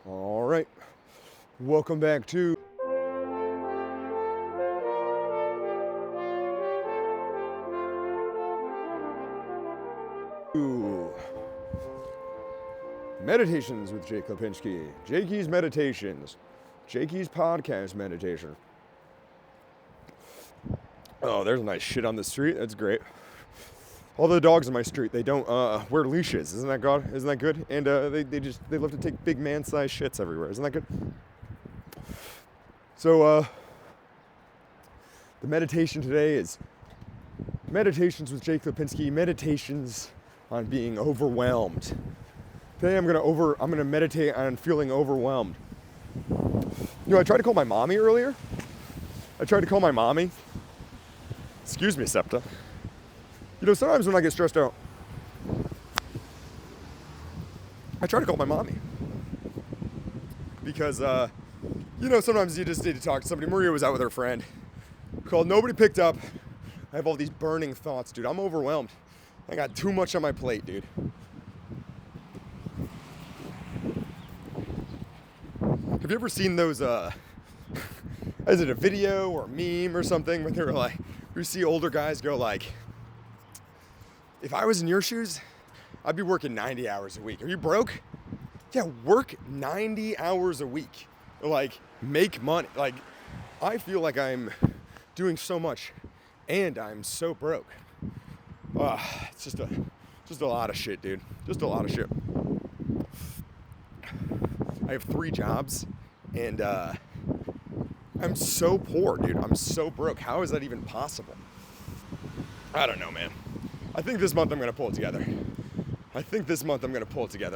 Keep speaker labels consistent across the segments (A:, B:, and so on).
A: All right, welcome back to Meditations with Jake Lipinski. Jakey's Meditations. Jakey's podcast meditation. Oh, there's a nice shit on the street. That's great. All the dogs on my street, they don't wear leashes. Isn't that good? Isn't that good? And they love to take big man-sized shits everywhere. Isn't that good? So the meditation today is Meditations with Jake Lipinski. Meditations on being overwhelmed. Today I'm gonna meditate on feeling overwhelmed. You know, I tried to call my mommy earlier. Excuse me, Septa. You know, sometimes when I get stressed out, I try to call my mommy. Because, you know, sometimes you just need to talk to somebody. Maria was out with her friend. Called, nobody picked up. I have all these burning thoughts, dude. I'm overwhelmed. I got too much on my plate, dude. Have you ever seen those, is it a video or a meme or something where they're like, you see older guys go like, if I was in your shoes, I'd be working 90 hours a week. Are you broke? Yeah, work 90 hours a week. Like, make money. Like, I feel like I'm doing so much and I'm so broke. It's just a lot of shit, dude. Just a lot of shit. I have 3 jobs and I'm so poor, dude. I'm so broke. How is that even possible? I don't know, man. I think this month I'm going to pull it together.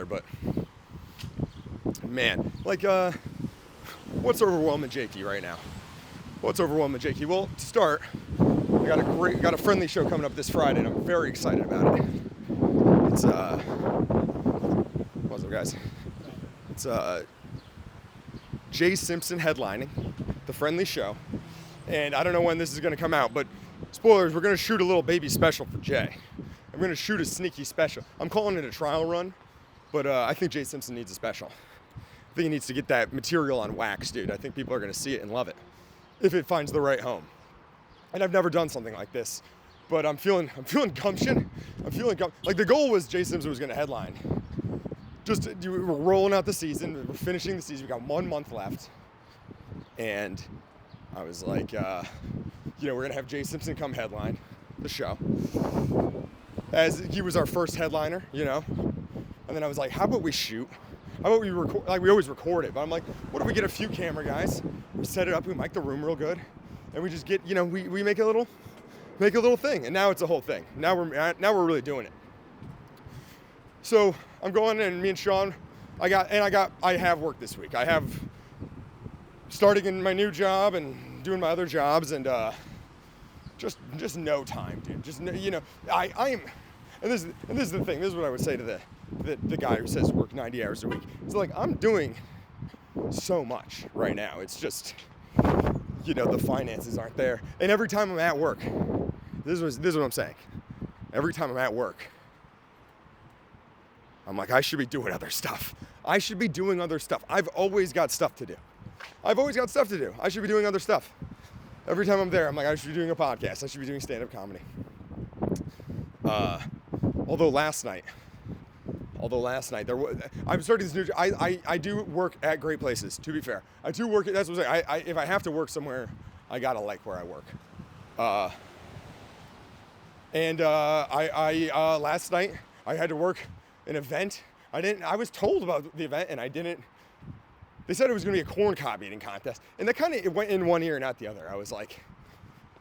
A: But man, like, what's overwhelming Jakey right now? Well, to start, I got a friendly show coming up this Friday, and I'm very excited about it. It's, what's up, guys? It's, Jay Simpson headlining the friendly show, and I don't know when this is going to come out, but spoilers, we're going to shoot a little baby special for Jay. I'm going to shoot a sneaky special. I'm calling it a trial run, but I think Jay Simpson needs a special. I think he needs to get that material on wax, dude. I think people are going to see it and love it if it finds the right home. And I've never done something like this, but I'm feeling gumption. Like the goal was Jay Simpson was going to headline. We're rolling out the season. We're finishing the season. We got 1 month left. And I was like, we're going to have Jay Simpson come headline the show. As he was our first headliner, you know. And then I was like, how about we shoot? How about we record? Like, we always record it. But I'm like, what if we get a few camera guys? We set it up. We mic the room real good. And we just get, we make a little thing. And now it's a whole thing. Now we're really doing it. So I'm going, and me and Sean, I have work this week. I have starting in my new job and doing my other jobs, and just no time, dude. I am, and this is the thing. This is what I would say to the guy who says work 90 hours a week. It's like, I'm doing so much right now. It's just, the finances aren't there. And every time I'm at work, this is what I'm saying. Every time I'm at work, I'm like, I should be doing other stuff. I've always got stuff to do. I should be doing other stuff. Every time I'm there, I'm like, I should be doing a podcast. I should be doing stand-up comedy. Although last night I'm starting this new. I do work at great places. To be fair, I do work. That's what I'm saying. If I have to work somewhere, I gotta like where I work. Last night I had to work an event. I was told about the event and I didn't. They said it was going to be a corn cob eating contest, and it went in one ear, not the other. I was like,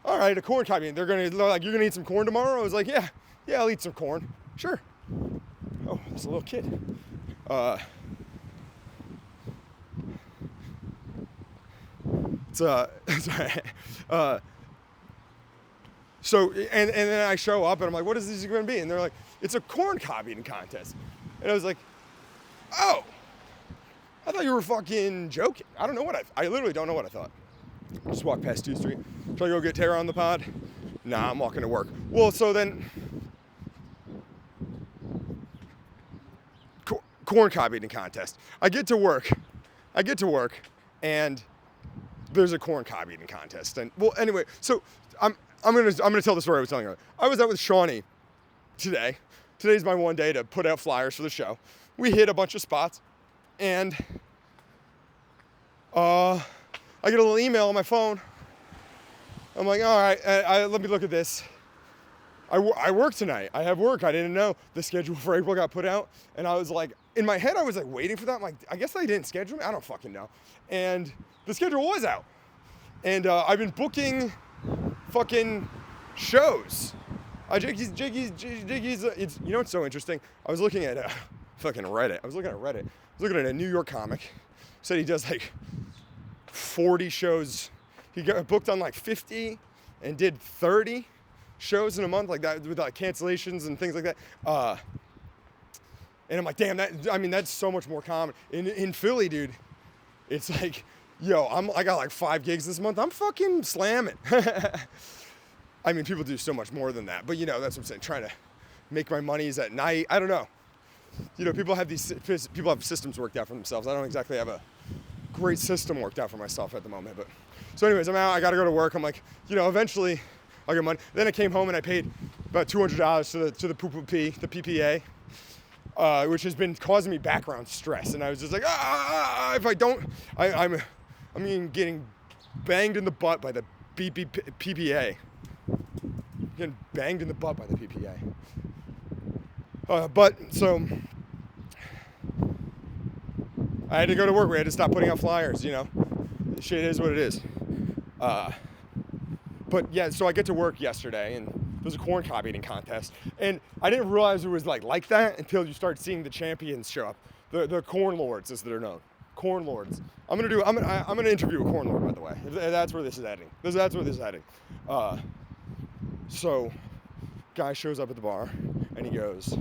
A: all right, a corn cob eating. They're like, you're going to eat some corn tomorrow? I was like, yeah, I'll eat some corn. Sure. Oh, it's a little kid. So, and then I show up, and I'm like, what is this going to be? And they're like, it's a corn cob eating contest. And I was like, oh, I thought you were fucking joking. I literally don't know what I thought. Just walked past 2nd Street. Try to go get Tara on the pod. Nah, I'm walking to work. Well, so then, corn cob eating contest. I get to work. I get to work, and there's a corn cob eating contest. And well, anyway, so I'm gonna tell the story I was telling you. I was out with Shawnee today. Today's my one day to put out flyers for the show. We hit a bunch of spots, and I get a little email on my phone. I'm like, all right, let me look at this. I work tonight. I have work. I didn't know the schedule for April got put out, and I was like, in my head, I was like waiting for that. I'm like, I guess they didn't schedule me. I don't fucking know. And the schedule was out, and I've been booking fucking shows. Jakey's. It's, you know what's so interesting? I was looking at fucking Reddit. I was looking at a New York comic. Said he does like 40 shows. He got booked on like 50 and did 30 shows in a month like that with like cancellations and things like that. And I'm like, damn, that's so much more common. In Philly, dude, it's like, yo, I got like 5 gigs this month. I'm fucking slamming. I mean, people do so much more than that, but you know, that's what I'm saying. Trying to make my monies at night. I don't know. You know, people have systems worked out for themselves. I don't exactly have a great system worked out for myself at the moment, but so anyways, I'm out. I got to go to work. I'm like, you know, eventually I'll get money. Then I came home and I paid about $200 to the PPA, which has been causing me background stress. And I was just like, if I don't, I'm getting banged in the butt by the PPA. Getting banged in the butt by the PPA. But so I had to go to work. We had to stop putting out flyers, you know. Shit is what it is. But yeah, so I get to work yesterday, and there's a corn cob eating contest, and I didn't realize it was like that until you start seeing the champions show up, the corn lords as they're known, corn lords. I'm gonna interview a corn lord, by the way. If that's where this is heading. That's where this is heading. So, guy shows up at the bar, and he goes,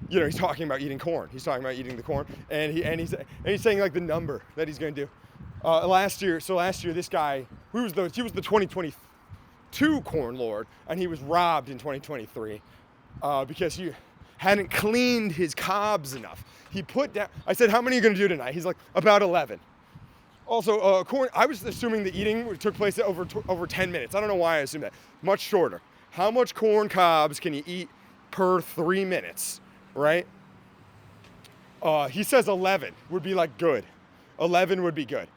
A: you know, he's talking about eating corn. He's talking about eating the corn, and he's saying like the number that he's gonna do. Last year, this guy, he was the 2022 corn lord, and he was robbed in 2023 because he hadn't cleaned his cobs enough. He put down. I said, "How many are you gonna do tonight?" He's like, "About 11." Also, corn. I was assuming the eating took place at over 10 minutes. I don't know why I assumed that. Much shorter. How much corn cobs can you eat per 3 minutes? Right? He says 11 would be like good. 11 would be good.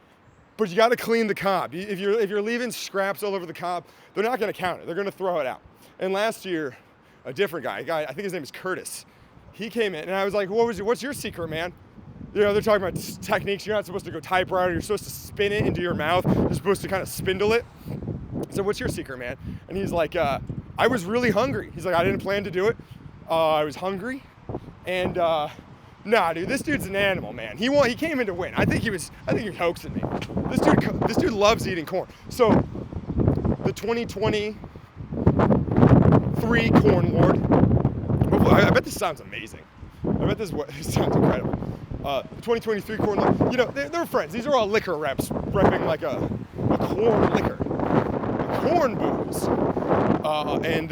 A: But you got to clean the cob. If you're leaving scraps all over the cob, they're not going to count it. They're going to throw it out. And last year, a different guy, I think his name is Curtis, he came in, and I was like, what's your secret, man? You know, they're talking about techniques. You're not supposed to go typewriter. You're supposed to spin it into your mouth. You're supposed to kind of spindle it. So what's your secret, man? And he's like, I was really hungry. He's like, I didn't plan to do it. I was hungry. And nah, dude, this dude's an animal, man. He came in to win. I think he was hoaxing me. This dude loves eating corn. So the 2023 corn lord. I bet this sounds amazing. I bet this sounds incredible. The 2023 corn lord. You know, they're friends. These are all liquor reps, repping like a corn liquor, a corn booze, and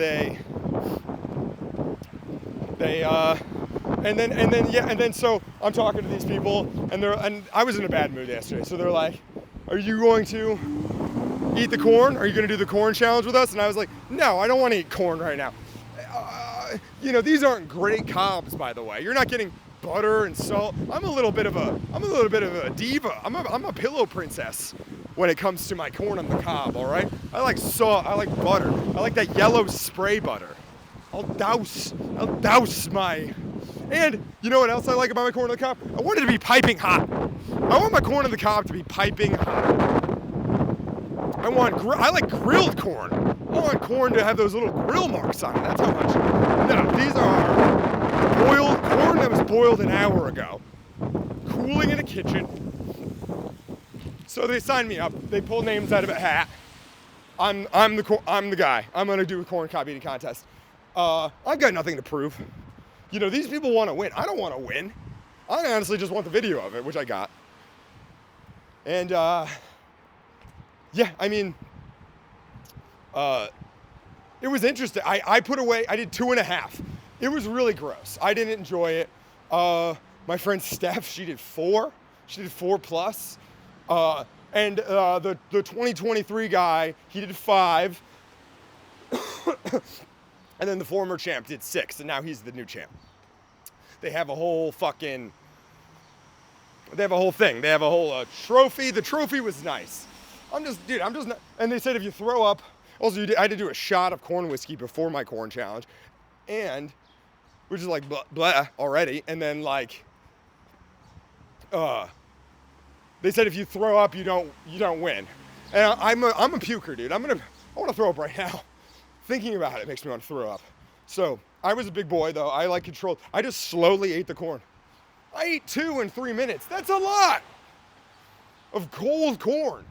A: then so I'm talking to these people, and I was in a bad mood yesterday, so they're like, "Are you going to eat the corn? Are you going to do the corn challenge with us?" And I was like, "No, I don't want to eat corn right now." You know, these aren't great cobs, by the way. You're not getting butter and salt. I'm a little bit of a diva. I'm a pillow princess when it comes to my corn on the cob. All right. I like salt. I like butter. I like that yellow spray butter. I'll douse my. And you know what else I like about my corn on the cob? I want it to be piping hot. I want my corn on the cob to be piping hot. I like grilled corn. I want corn to have those little grill marks on it. That's how much. No, these are boiled corn that was boiled an hour ago, cooling in a kitchen. So they signed me up. They pulled names out of a hat. I'm the guy. I'm gonna do a corn cob eating contest. I've got nothing to prove. You know, these people want to win. I don't want to win. I honestly just want the video of it, which I got. And yeah, I mean, it was interesting. I did 2.5. It was really gross. I didn't enjoy it. My friend Steph, she did 4. She did 4 plus. And the 2023 guy, he did 5. And then the former champ did 6, and now he's the new champ. They have a whole thing. They have a whole trophy. The trophy was nice. I'm just not. And they said if you throw up, also I had to do a shot of corn whiskey before my corn challenge, and which is like blah, blah already. And then like, they said if you throw up, you don't win. And I'm a puker, dude. I want to throw up right now. Thinking about it makes me want to throw up. So I was a big boy though. I like control. I just slowly ate the corn. I ate 2 in 3 minutes. That's a lot of cold corn.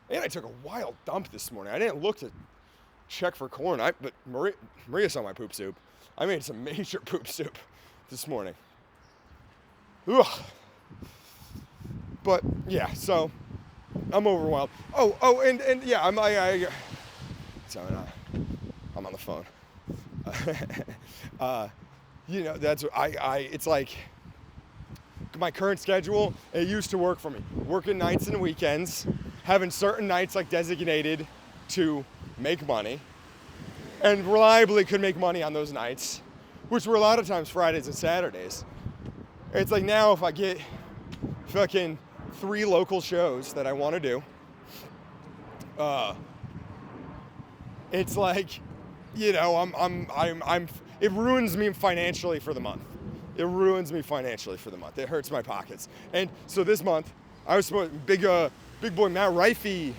A: And I took a wild dump this morning. I didn't look to check for corn. But Maria saw my poop soup. I made some major poop soup this morning. Ugh. But yeah, so I'm overwhelmed. And yeah, I'm on the phone. That's it's like my current schedule, it used to work for me. Working nights and weekends, having certain nights like designated to make money, and reliably could make money on those nights, which were a lot of times Fridays and Saturdays. It's like now if I get fucking 3 local shows that I want to do, it's like, it ruins me financially for the month. It hurts my pockets. And so this month, I was supposed, big boy Matt Riffey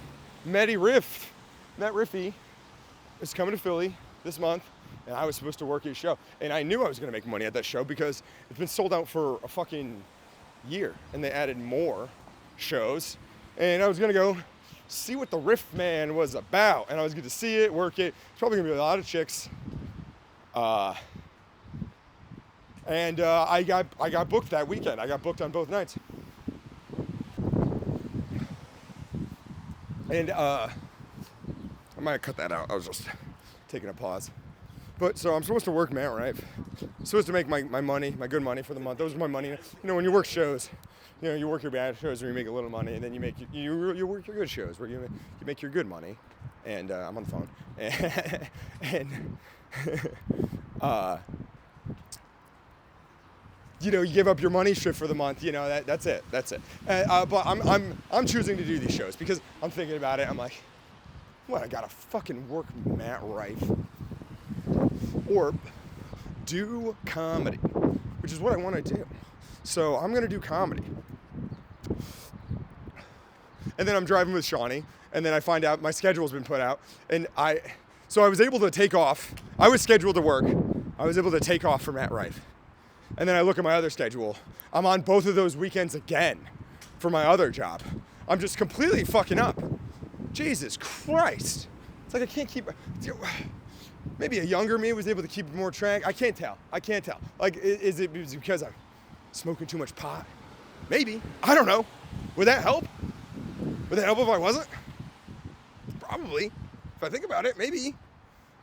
A: is coming to Philly this month, and I was supposed to work his show. And I knew I was going to make money at that show because it's been sold out for a fucking year, and they added more shows. And I was going to go see what the Riff Man was about, and I was going to see it, work it. It's probably going to be a lot of chicks. And I got booked that weekend. I got booked on both nights. And I might cut that out. I was just taking a pause. But so I'm supposed to work Mount, right? I'm supposed to make my money, my good money for the month. Those are my money. When you work shows, you work your bad shows where you make a little money, and then you work your good shows where you make your good money. And I'm on the phone. And you give up your money shift for the month. That's it. But I'm choosing to do these shows because I'm thinking about it. I'm like, what? I gotta fucking work Matt Rife or do comedy, which is what I want to do. So I'm gonna do comedy, and then I'm driving with Shawnee, and then I find out my schedule's been put out, and so I was able to take off. I was scheduled to work. I was able to take off for Matt Rife. And then I look at my other schedule. I'm on both of those weekends again for my other job. I'm just completely fucking up. Jesus Christ. It's like I can't keep... Maybe a younger me was able to keep more track. I can't tell. Like, is it because I'm smoking too much pot? Maybe. I don't know. Would that help? Would that help if I wasn't? Probably. If I think about it, maybe.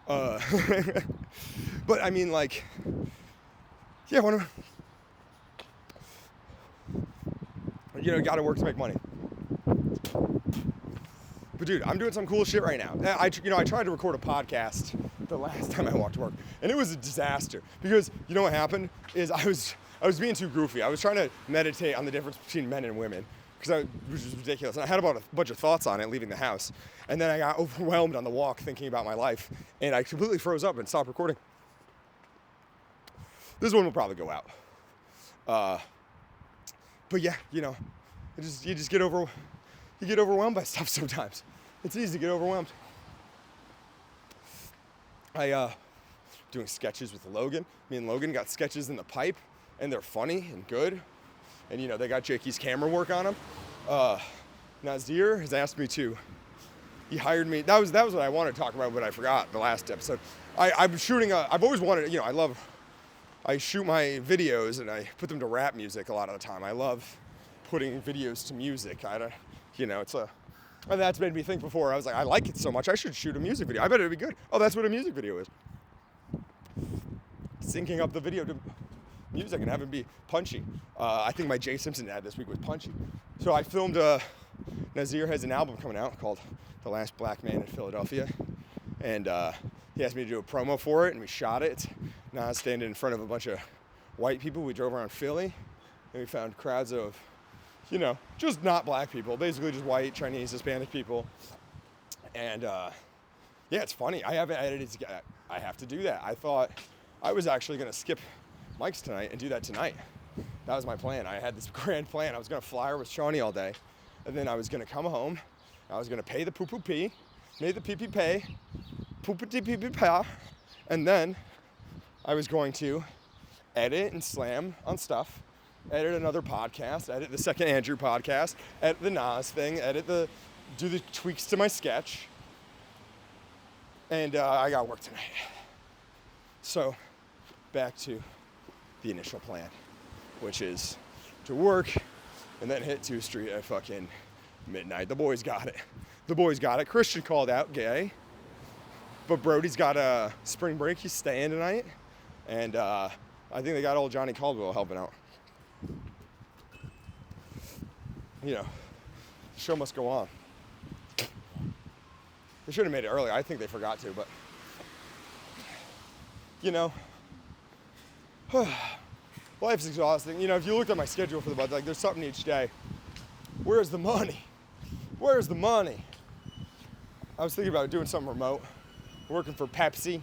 A: But I mean, like... Yeah, gotta work to make money. But dude, I'm doing some cool shit right now. I tried to record a podcast the last time I walked to work, and it was a disaster because you know what happened is I was being too goofy. I was trying to meditate on the difference between men and women which was ridiculous. And I had about a bunch of thoughts on it leaving the house, and then I got overwhelmed on the walk thinking about my life, and I completely froze up and stopped recording. This one will probably go out. But yeah, you just get overwhelmed by stuff sometimes. It's easy to get overwhelmed. Doing sketches with Logan. Me and Logan got sketches in the pipe, and they're funny and good. And they got Jakey's camera work on them. Nazir has asked me to. He hired me. That was what I wanted to talk about, but I forgot the last episode. I'm shooting I've always wanted. I shoot my videos and I put them to rap music a lot of the time. I love putting videos to music. And that's made me think before. I was like, I like it so much, I should shoot a music video. I bet it'd be good. Oh, that's what a music video is. Syncing up the video to music and have him be punchy. I think my Jay Simpson ad this week was punchy. So I filmed, Nazir has an album coming out called The Last Black Man in Philadelphia. And he asked me to do a promo for it, and we shot it. Now I'm standing in front of a bunch of white people. We drove around Philly, and we found crowds of, just not black people, basically just white, Chinese, Hispanic people. And yeah, it's funny. I haven't edited together. I have to do that. I thought I was actually going to skip Mike's tonight and do that tonight. That was my plan. I had this grand plan. I was going to fly with Shawnee all day, and then I was going to come home. I was going to pay the poo-poo-pee, made the pee-pee pay, poo-poo-pee-pee-pee-pa, and then I was going to edit and slam on stuff, edit another podcast, edit the second Andrew podcast, edit the Nas thing, do the tweaks to my sketch, and I got work tonight. So, back to the initial plan, which is to work and then hit 2 Street at fucking midnight. The boys got it. Christian called out, gay. But Brody's got a spring break. He's staying tonight. And I think they got old Johnny Caldwell helping out. The show must go on. They should have made it earlier. I think they forgot to, but life's exhausting. If you looked at my schedule for the month, there's something each day. Where's the money? Where's the money? I was thinking about doing something remote, working for Pepsi.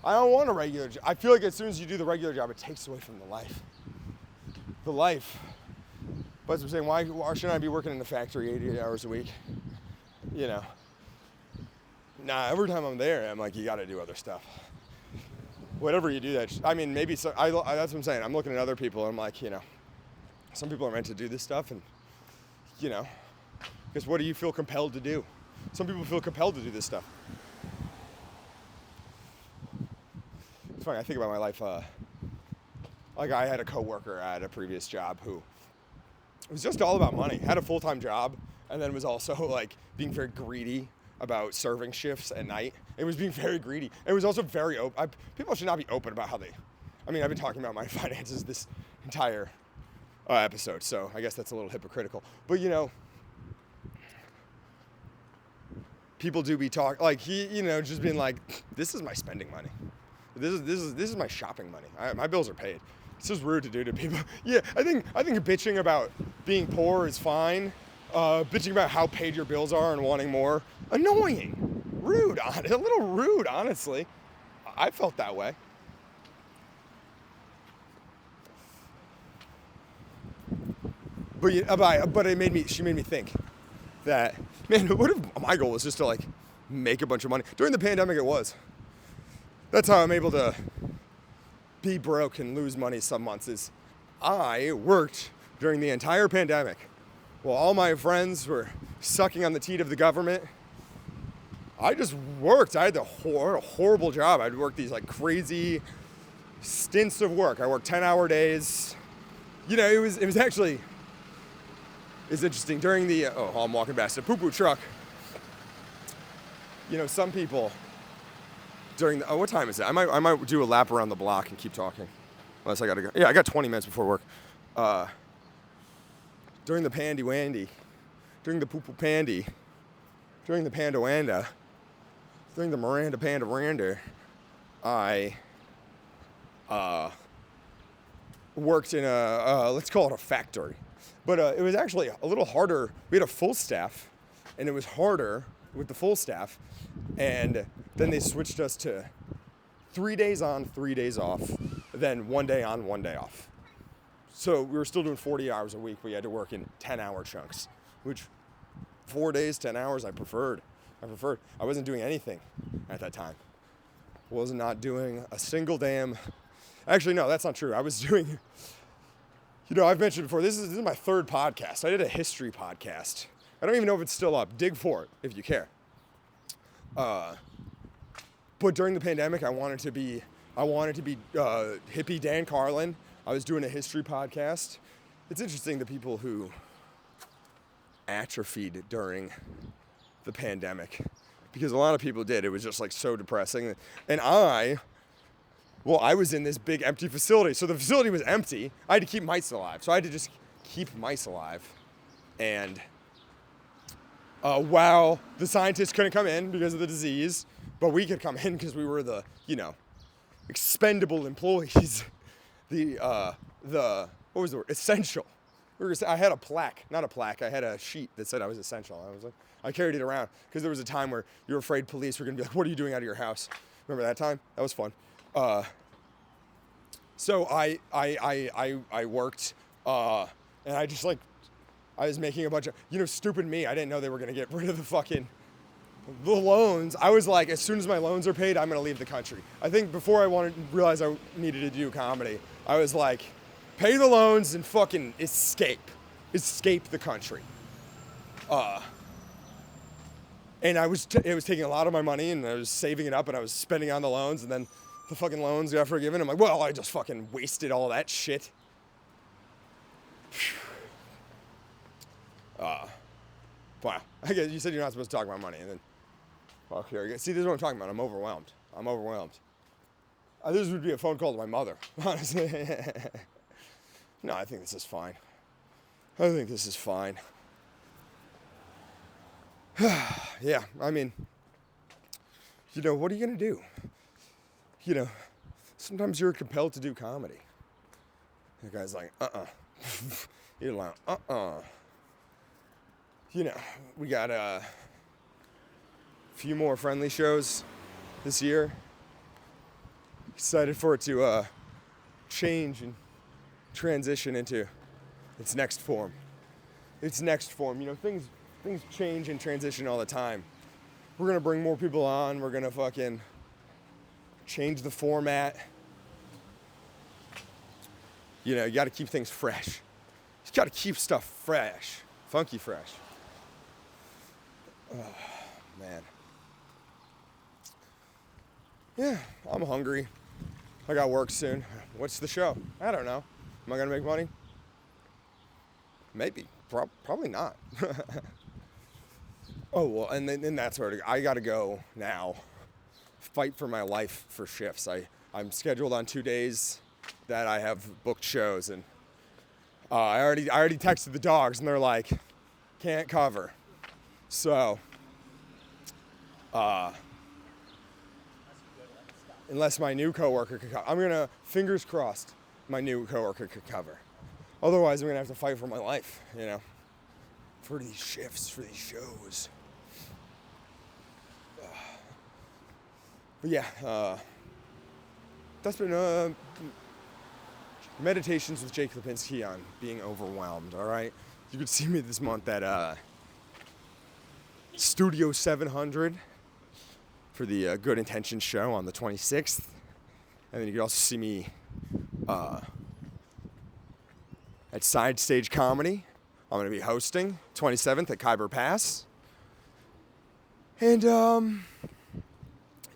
A: I don't want a regular job. I feel like as soon as you do the regular job, it takes away from the life. The life. But as I'm saying, why shouldn't I be working in the factory 80 hours a week? Nah, every time I'm there, I'm like, you got to do other stuff. Whatever you do maybe so. That's what I'm saying. I'm looking at other people, and I'm like, some people are meant to do this stuff, and, because what do you feel compelled to do? Some people feel compelled to do this stuff. It's funny, I think about my life, I had a coworker at a previous job who it was just all about money, had a full-time job, and then was also, being very greedy about serving shifts at night. It was being very greedy. It was also very open. People should not be open about how I've been talking about my finances this entire episode, so I guess that's a little hypocritical. But, people do be just being like, this is my spending money. This is my shopping money. My bills are paid. It's just rude to do to people. Yeah, I think bitching about being poor is fine. Bitching about how paid your bills are and wanting more, annoying, rude, a little rude, honestly. I felt that way. But she made me think that, man, what if my goal was just to make a bunch of money? During the pandemic, it was. That's how I'm able to be broke and lose money some months, is I worked during the entire pandemic. While all my friends were sucking on the teat of the government, I just worked. I had a horrible job. I'd work these crazy stints of work. I worked 10-hour days. It was actually, it's interesting. During the, I'm walking past a poo-poo truck. Some people during the, what time is it? I might do a lap around the block and keep talking. Unless I gotta go. Yeah, I got 20 minutes before work. During the pandy-wandy, during the poo-poo-pandy, during the panda-wanda, during the Miranda-panda-randa, I worked in let's call it a factory. But it was actually a little harder. We had a full staff, and it was harder with the full staff. And then they switched us to 3 days on, 3 days off, then 1 day on, 1 day off. So we were still doing 40 hours a week. We had to work in 10-hour chunks, which 4 days, 10 hours, I preferred. I wasn't doing anything at that time. Was not doing a single damn... Actually, no, that's not true. I was doing... I've mentioned before, this is my 3rd podcast. I did a history podcast. I don't even know if it's still up. Dig for it if you care. But during the pandemic, I wanted to be hippie Dan Carlin. I was doing a history podcast. It's interesting, the people who atrophied during the pandemic, because a lot of people did. It was just so depressing. And I Well, I was in this big empty facility. So the facility was empty. I had to keep mice alive. So I had to just keep mice alive. And while the scientists couldn't come in because of the disease, but we could come in because we were the, expendable employees. What was the word? Essential. I had a plaque, not a plaque. I had a sheet that said I was essential. I carried it around because there was a time where you were afraid police were gonna be like, "What are you doing out of your house?" Remember that time? That was fun. So I worked, and I just I was making a bunch of, stupid me. I didn't know they were gonna get rid of the loans. I was like, as soon as my loans are paid, I'm gonna leave the country. I think before I realized I needed to do comedy, I was like, pay the loans and fucking escape the country. And it was taking a lot of my money, and I was saving it up, and I was spending on the loans, and then the fucking loans got forgiven. I'm like, well, I just fucking wasted all that shit. Wow. I guess you said you're not supposed to talk about money, and then, fuck, here. See, this is what I'm talking about. I'm overwhelmed. This would be a phone call to my mother, honestly. No, I think this is fine. Yeah, I mean, what are you gonna do? Sometimes you're compelled to do comedy. The guy's like, You're like, we got a few more friendly shows this year. Excited for it to change and transition into its next form. Things change and transition all the time. We're gonna bring more people on. We're gonna fucking change the format. You gotta keep things fresh. You gotta keep stuff fresh. Funky fresh. Oh, man. Yeah, I'm hungry. I got work soon. What's the show? I don't know. Am I gonna make money? Maybe. Probably not. Oh, well, and then that's where I gotta go now. Fight for my life for shifts. I'm scheduled on 2 days that I have booked shows, and I already texted the dogs, and they're like, can't cover. So, unless my new coworker could cover, I'm gonna, fingers crossed, my new coworker could cover. Otherwise, I'm gonna have to fight for my life, for these shifts, for these shows. But yeah, that's been Meditations with Jakey Lipinski on being overwhelmed, all right? You could see me this month at Studio 700 for the Good Intentions show on the 26th. And then you could also see me at Side Stage Comedy. I'm going to be hosting 27th at Khyber Pass. And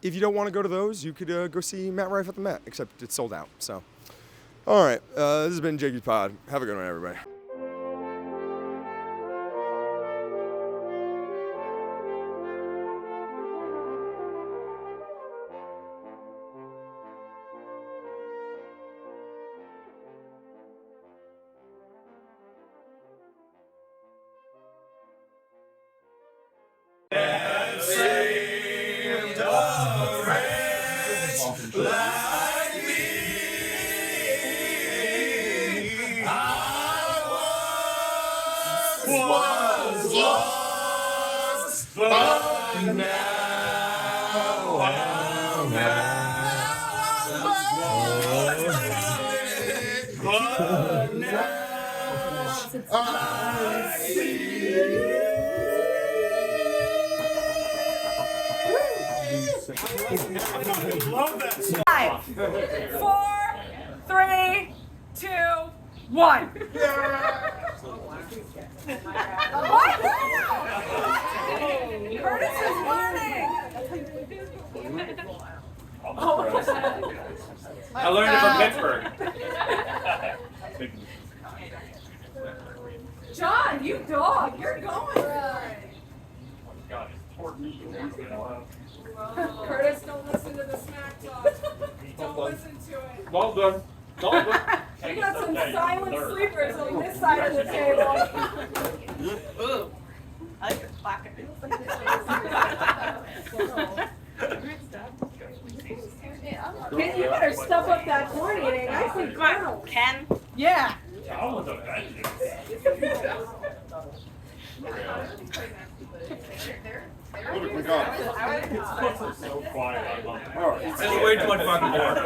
A: if you don't want to go to those, you could go see Matt Rife at the Met, except it's sold out. So, all right, this has been Jakey's Pod. Have a good one, everybody.
B: Was lost, but now I'm but now I see. Love that song.
C: 5, 4, 3, 2, 1. What? Curtis is learning.
B: I learned it from Pittsburgh.
C: John, you dog, you're going. Curtis, don't listen to the smack talk. Don't listen to
B: Well done. Well done.
C: We got some silent sleepers on this side of the table.
D: Ooh. I like your clacker.
C: Ken, you better stuff up that corn eating. I think
D: Come on, Ken.
C: Yeah.
B: I want a veg.
A: Look, we got it.
B: It's so quiet. I love it.
A: All right.
B: This is way too much fucking work.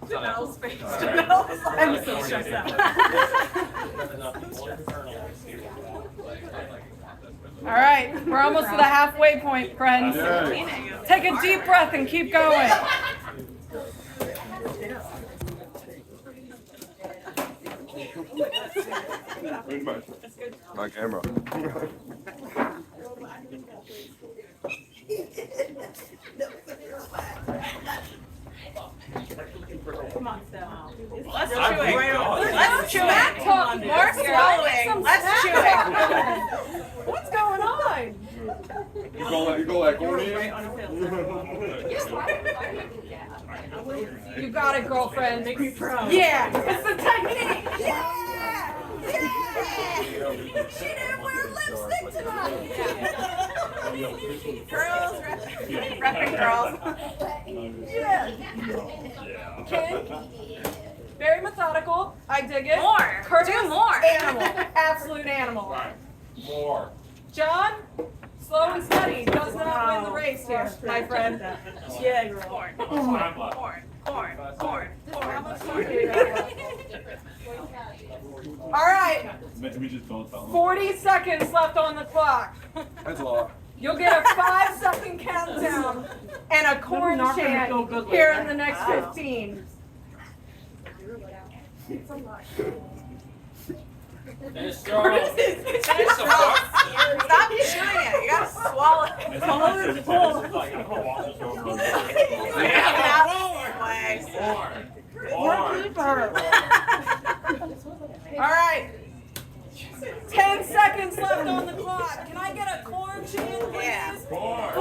D: Janelle's face. I'm so stressed out.
C: All right, we're almost to the halfway point, friends.
A: Yay.
C: Take a deep breath and keep going.
A: My camera.
D: Come on, Steph. Let's chew
B: I
D: it.
B: think God.
D: Let's chew
C: Smack
D: it.
C: talk,
D: More swallowing. Let's chew it.
C: What's going on?
A: You go like corn
D: Right
A: eating?
D: on a pill.
C: You got it, girlfriend.
D: Make me proud.
C: Yeah, it's the technique.
D: Yeah! Yeah! She didn't wear lipstick tonight! Girls, repping girls.
C: Yeah. Ken, very methodical. I dig it.
D: More.
C: Curtis,
D: Do more.
C: Animal. Absolute animal.
B: More.
C: John, slow and steady. Does not win the race here, my friend.
D: Yeah, girl. Corn.
B: Time left.
D: Corn. Corn. Corn.
C: How
D: Corn.
C: much time do we have left? All right,
B: We just both fell.
C: 40 seconds left on the clock.
A: That's a lot.
C: You'll get a 5-second countdown and a corn
D: not gonna
C: chant
D: feel good
C: here
D: like
C: in the next
D: that.
C: 15.
D: Stop chewing it. You gotta swallow it. Swallow it full.
C: All right. 10 seconds left on the clock. Can I get a corn chant, please?
D: Yeah.
C: Corn.